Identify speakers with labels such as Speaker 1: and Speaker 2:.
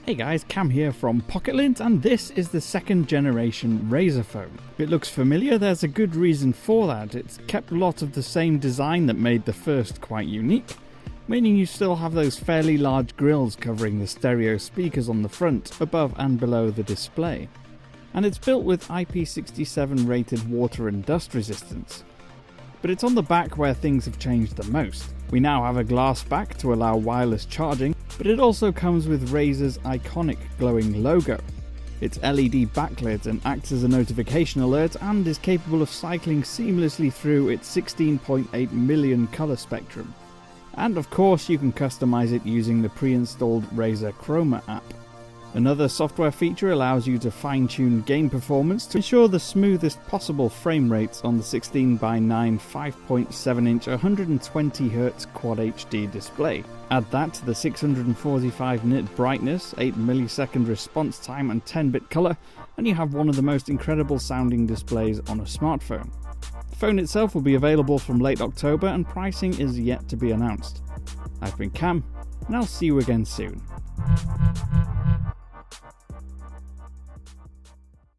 Speaker 1: Hey guys, Cam here from Pocket-lint, and this is the second generation Razer Phone. If it looks familiar, there's a good reason for that. It's kept a lot of the same design that made the first quite unique, meaning you still have those fairly large grills covering the stereo speakers on the front, above and below the display. And it's built with IP67 rated water and dust resistance. But it's on the back where things have changed the most. We now have a glass back to allow wireless charging, but it also comes with Razer's iconic glowing logo. It's LED backlit and acts as a notification alert and is capable of cycling seamlessly through its 16.8 million colour spectrum. And of course you can customize it using the pre-installed Razer Chroma app. Another software feature allows you to fine-tune game performance to ensure the smoothest possible frame rates on the 16:9 5.7-inch 120Hz Quad HD display. Add that to the 645 nit brightness, 8 millisecond response time and 10-bit colour, and you have one of the most incredible sounding displays on a smartphone. The phone itself will be available from late October and pricing is yet to be announced. I've been Cam, and I'll see you again soon.